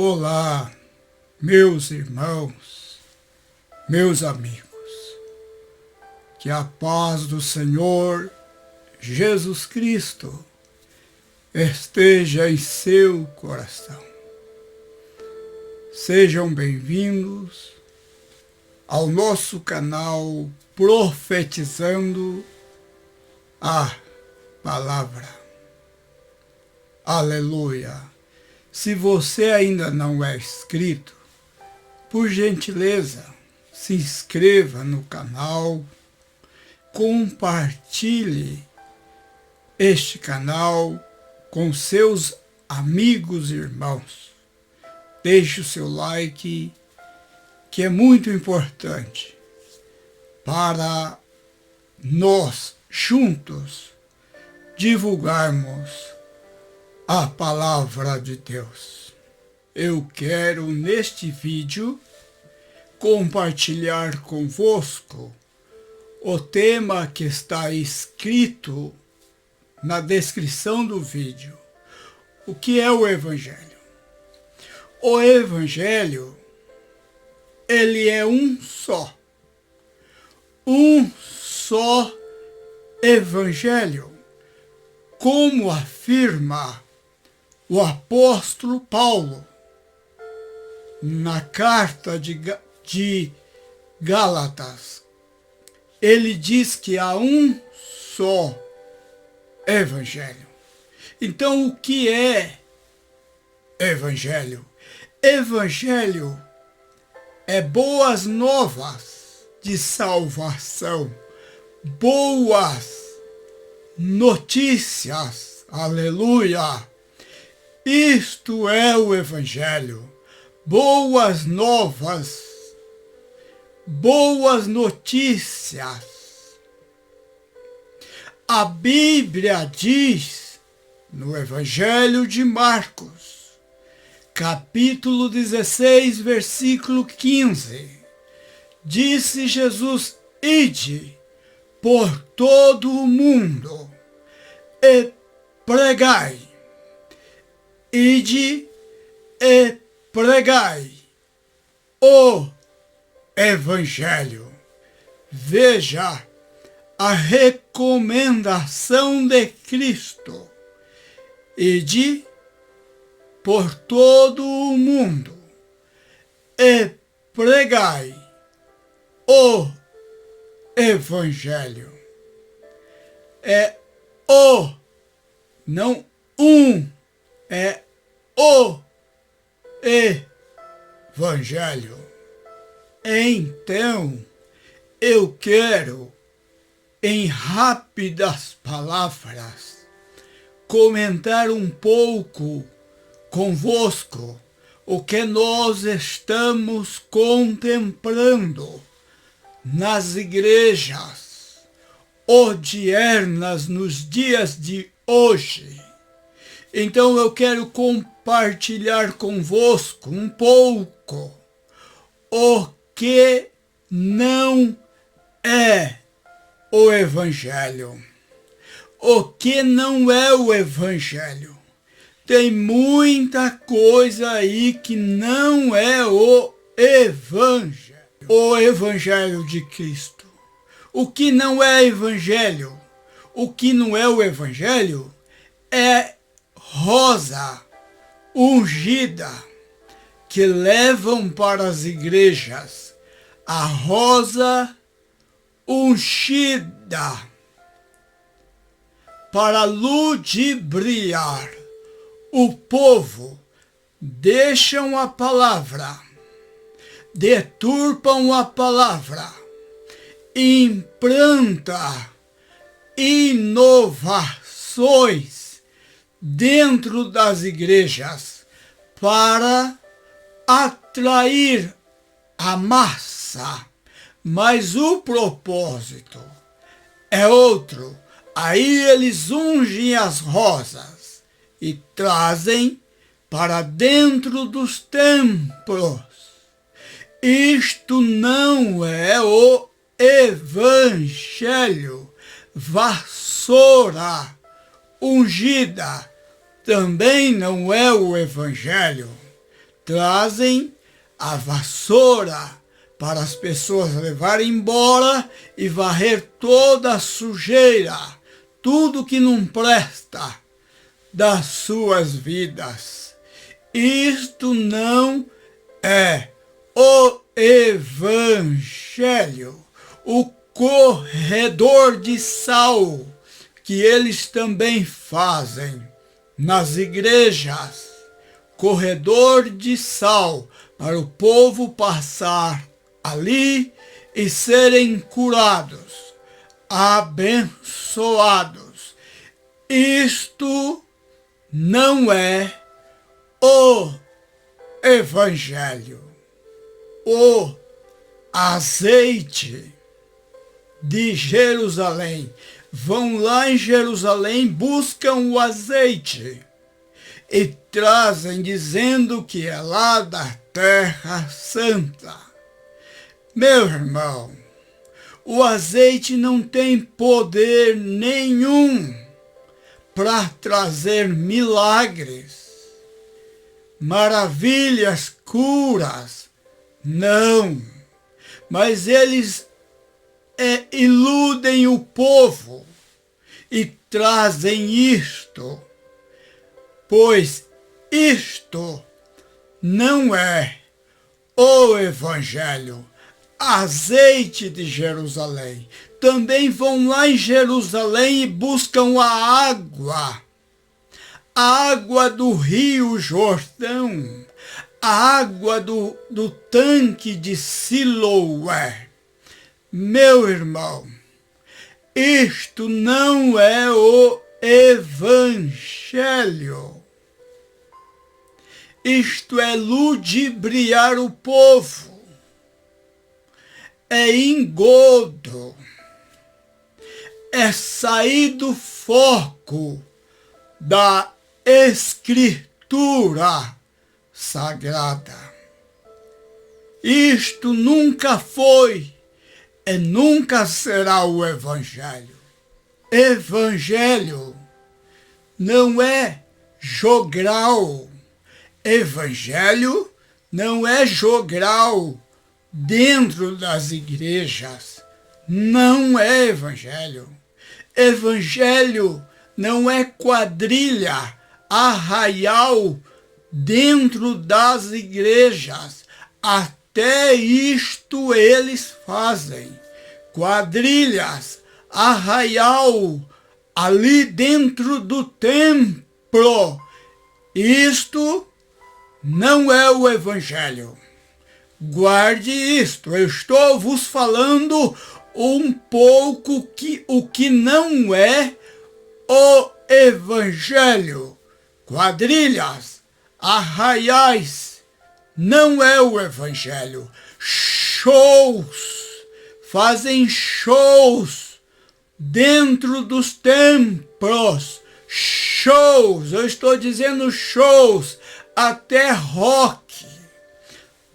Olá, meus irmãos, meus amigos, que a paz do Senhor Jesus Cristo esteja em seu coração. Sejam bem-vindos ao nosso canal Profetizando a Palavra. Aleluia! Se você ainda não é inscrito, por gentileza, se inscreva no canal, compartilhe este canal com seus amigos e irmãos. Deixe o seu like, que é muito importante para nós juntos divulgarmos a palavra de Deus. Eu quero neste vídeo compartilhar convosco o tema que está escrito na descrição do vídeo. O que é o Evangelho? O Evangelho, ele é um só Evangelho, como afirma o apóstolo Paulo na carta de Gálatas. Ele diz que há um só Evangelho. Então, o que é Evangelho? Evangelho é boas novas de salvação, boas notícias, aleluia! Isto é o Evangelho, boas novas, boas notícias. A Bíblia diz no Evangelho de Marcos, capítulo 16, versículo 15, disse Jesus: ide por todo o mundo e pregai. Ide e pregai o Evangelho. Veja a recomendação de Cristo. Ide por todo o mundo e pregai o Evangelho. É o, não um, é o Evangelho. Então, eu quero, em rápidas palavras, comentar um pouco convosco o que nós estamos contemplando nas igrejas odiernas nos dias de hoje. Então eu quero compartilhar convosco um pouco o que não é o Evangelho. O que não é o Evangelho? Tem muita coisa aí que não é o Evangelho. O Evangelho de Cristo. O que não é Evangelho? O que não é o Evangelho é rosa ungida que levam para as igrejas. A rosa ungida para ludibriar o povo. Deixam a palavra, deturpam a palavra, implanta inovações dentro das igrejas para atrair a massa, mas o propósito é outro. Aí eles ungem as rosas e trazem para dentro dos templos. Isto não é o Evangelho. Vassoura ungida também não é o Evangelho. trazem a vassoura para as pessoas levarem embora e varrer toda a sujeira, tudo que não presta das suas vidas. Isto não é o Evangelho, o corredor de sal que eles também fazem nas igrejas. Corredor de sal para o povo passar ali e serem curados, abençoados. Isto não é o Evangelho. O azeite de Jerusalém. Vão lá em Jerusalém, buscam o azeite e trazem dizendo que é lá da Terra Santa. Meu irmão, o azeite não tem poder nenhum para trazer milagres, maravilhas, curas. Não, mas eles iludem o povo e trazem isto, pois isto não é o Evangelho. Azeite de Jerusalém. Também vão lá em Jerusalém e buscam a água do Rio Jordão, a água do tanque de Siloé. Meu irmão, isto não é o Evangelho. Isto é ludibriar o povo. É engodo. É sair do foco da Escritura Sagrada. Isto nunca foi e nunca será o Evangelho. Evangelho não é jogral. Evangelho não é jogral dentro das igrejas. Não é Evangelho. Evangelho não é quadrilha, arraial dentro das igrejas. Até isto eles fazem. Quadrilhas, arraial, ali dentro do templo. Isto não é o Evangelho. Guarde isto. Eu estou vos falando um pouco o que não é o Evangelho. Quadrilhas, arraiais, não é o Evangelho. Shows, fazem shows dentro dos templos. Shows, eu estou dizendo shows, até rock,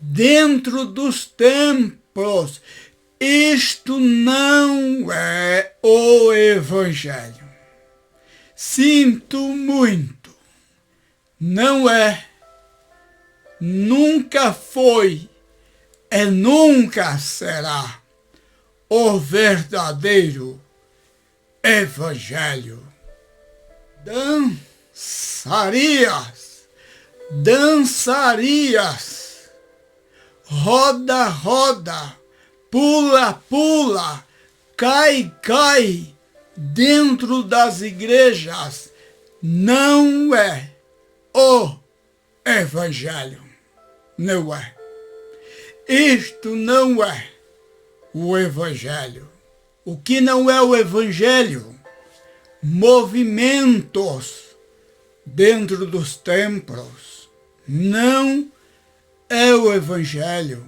dentro dos templos. Isto não é o Evangelho. Sinto muito. Não é, nunca foi e nunca será o verdadeiro Evangelho. Dançarias, roda, roda, pula, pula, cai, cai, dentro das igrejas, não é o Evangelho. Não é. Isto não é o Evangelho. O que não é o Evangelho? Movimentos dentro dos templos. Não é o Evangelho.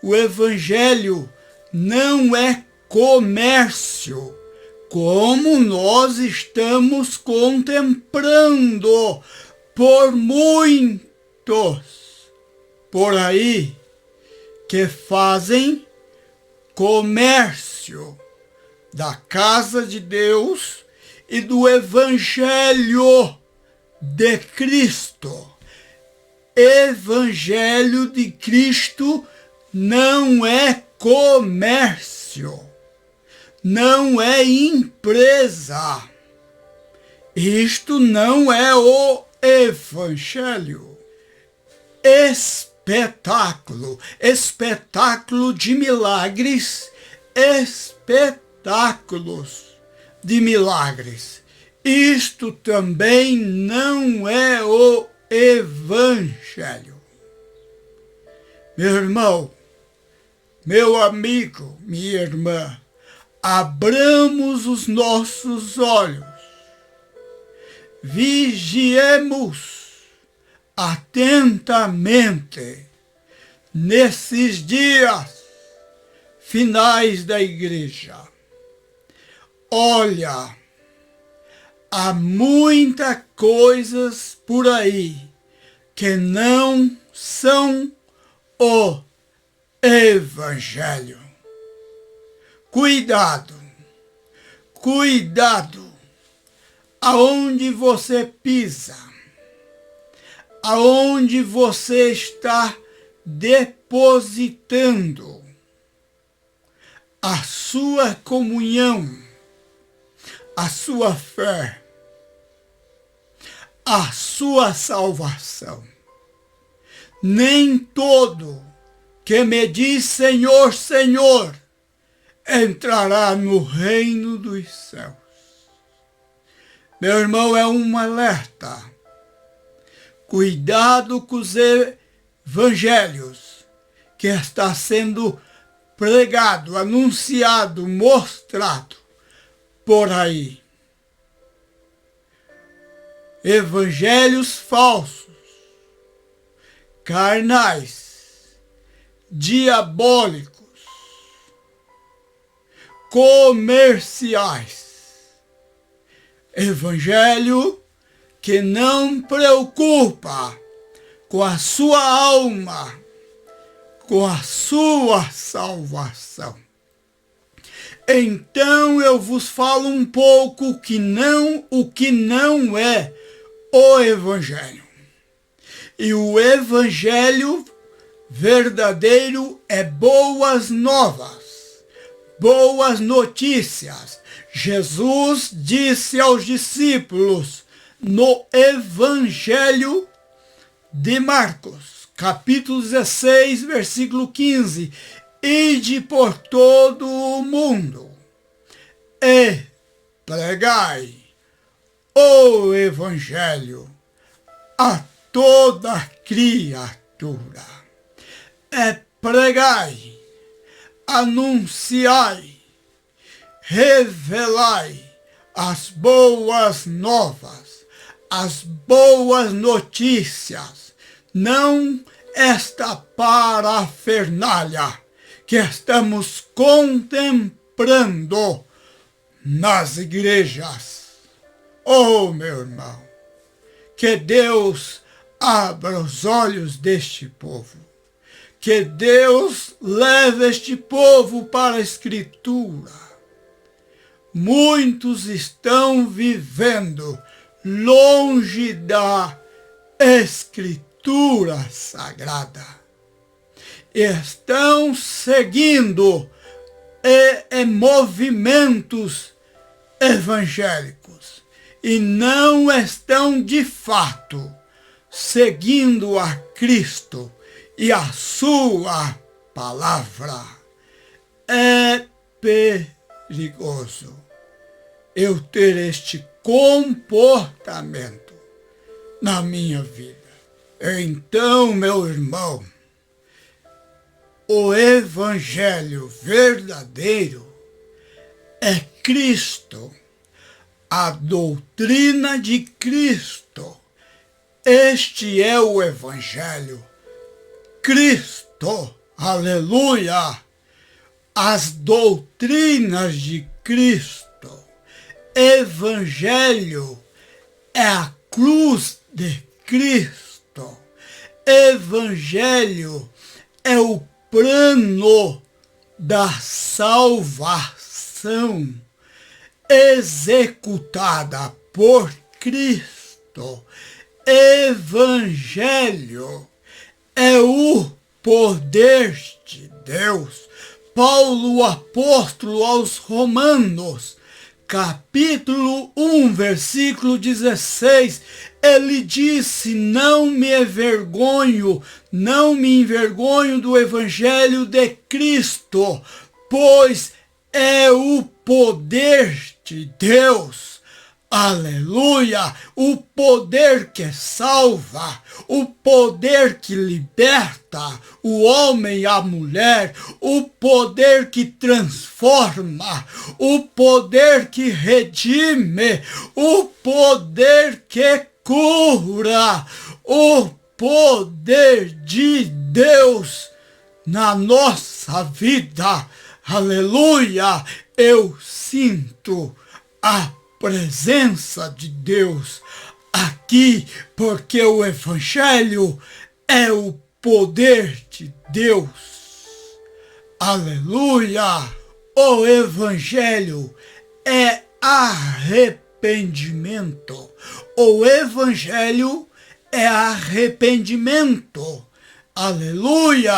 O Evangelho não é comércio, como nós estamos contemplando por muitos por aí que fazem comércio da casa de Deus e do Evangelho de Cristo. Evangelho de Cristo não é comércio, não é empresa. Isto não é o Evangelho. Espetáculo de milagres, espetáculos de milagres. Isto também não é o Evangelho. Meu irmão, meu amigo, minha irmã, abramos os nossos olhos, vigiemos atentamente nesses dias finais da igreja. Olha, há muitas coisas por aí que não são o Evangelho. Cuidado, cuidado aonde você pisa, aonde você está depositando a sua comunhão, a sua fé, a sua salvação. Nem todo que me diz Senhor, Senhor, entrará no reino dos céus. Meu irmão, é um alerta. Cuidado com os evangelhos que está sendo pregado, anunciado, mostrado por aí. Evangelhos falsos, carnais, diabólicos, comerciais. Evangelho que não preocupa com a sua alma, com a sua salvação. Então eu vos falo um pouco o que não é o Evangelho. E o Evangelho verdadeiro é boas novas, boas notícias. Jesus disse aos discípulos no Evangelho de Marcos, capítulo 16, versículo 15, ide por todo o mundo e pregai o Evangelho a toda criatura. Pregai, anunciai, revelai as boas novas, as boas notícias, não esta parafernália que estamos contemplando nas igrejas. Oh, meu irmão, que Deus abra os olhos deste povo, que Deus leve este povo para a Escritura. Muitos estão vivendo longe da Escritura Sagrada. Estão seguindo movimentos evangélicos e não estão de fato seguindo a Cristo e a sua palavra. É perigoso eu ter este comportamento na minha vida. Então, meu irmão, o Evangelho verdadeiro é Cristo, a doutrina de Cristo. Este é o Evangelho. Cristo, aleluia, as doutrinas de Cristo. Evangelho é a cruz de Cristo. Evangelho é o plano da salvação executada por Cristo. Evangelho é o poder de Deus. Paulo, o apóstolo aos Romanos, capítulo 1, versículo 16, ele disse: não me envergonho do Evangelho de Cristo, pois é o poder de Deus. Aleluia! O poder que salva, o poder que liberta o homem e a mulher, o poder que transforma, o poder que redime, o poder que cura, o poder de Deus na nossa vida. Aleluia! Eu sinto a presença de Deus aqui, porque o Evangelho é o poder de Deus. Aleluia! O Evangelho é arrependimento. O Evangelho é arrependimento. Aleluia!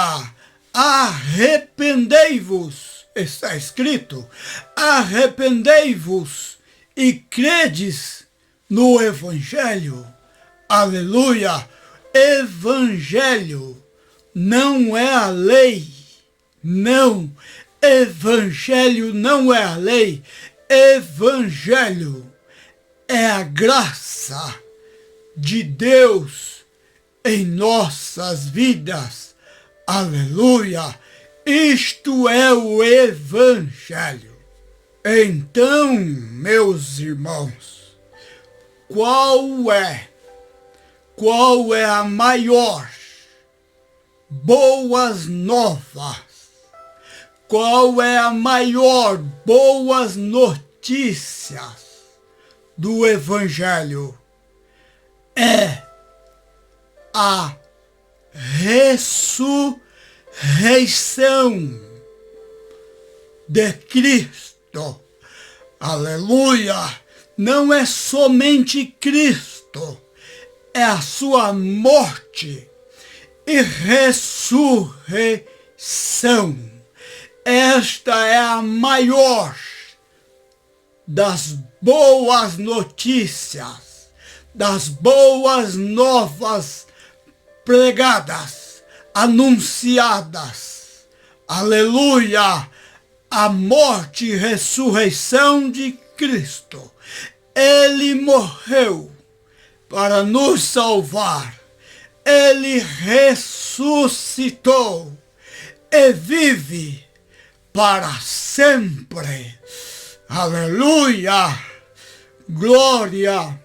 Arrependei-vos, está escrito, arrependei-vos e credes no Evangelho. Aleluia! Evangelho não é a lei. Não. Evangelho não é a lei. Evangelho é a graça de Deus em nossas vidas. Aleluia! Isto é o Evangelho. Então, meus irmãos, qual é a maior boas novas? Qual é a maior boas notícias do Evangelho? É a ressurreição de Cristo. Aleluia! Não é somente Cristo, é a sua morte e ressurreição. Esta é a maior das boas notícias, das boas novas pregadas, anunciadas. Aleluia! A morte e ressurreição de Cristo. Ele morreu para nos salvar. Ele ressuscitou e vive para sempre. Aleluia! Glória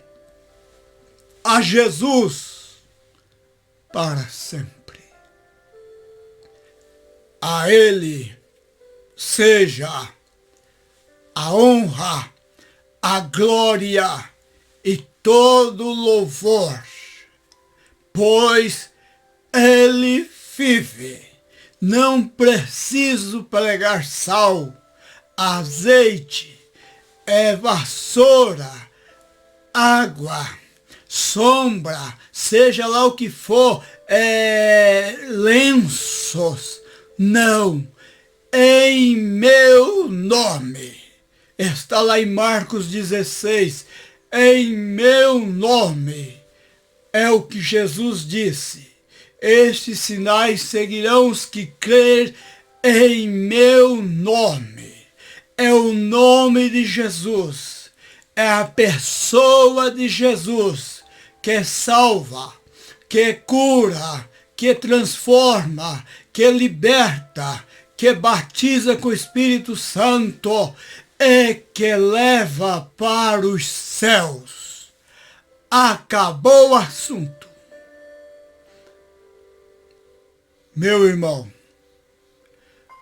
a Jesus para sempre. A Ele seja a honra, a glória e todo louvor, pois Ele vive. Não preciso pregar sal, azeite, vassoura, água, sombra, seja lá o que for, lenços. Não. Em meu nome, está lá em Marcos 16, em meu nome, é o que Jesus disse, estes sinais seguirão os que crerem em meu nome. É o nome de Jesus, é a pessoa de Jesus que salva, que cura, que transforma, que liberta, que batiza com o Espírito Santo e que leva para os céus. Acabou o assunto. Meu irmão,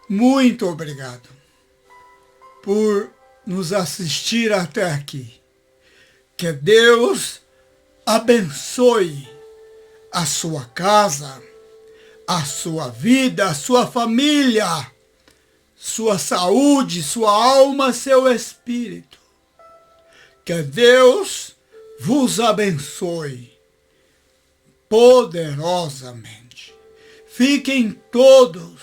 muito obrigado por nos assistir até aqui. Que Deus abençoe a sua casa, a sua vida, a sua família, sua saúde, sua alma, seu espírito. Que Deus vos abençoe poderosamente. Fiquem todos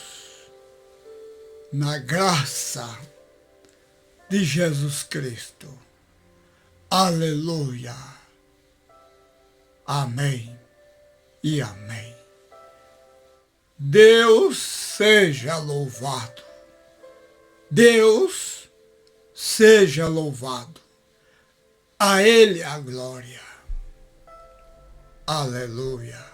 na graça de Jesus Cristo. Aleluia. Amém e amém. Deus seja louvado. Deus seja louvado. A Ele a glória. Aleluia.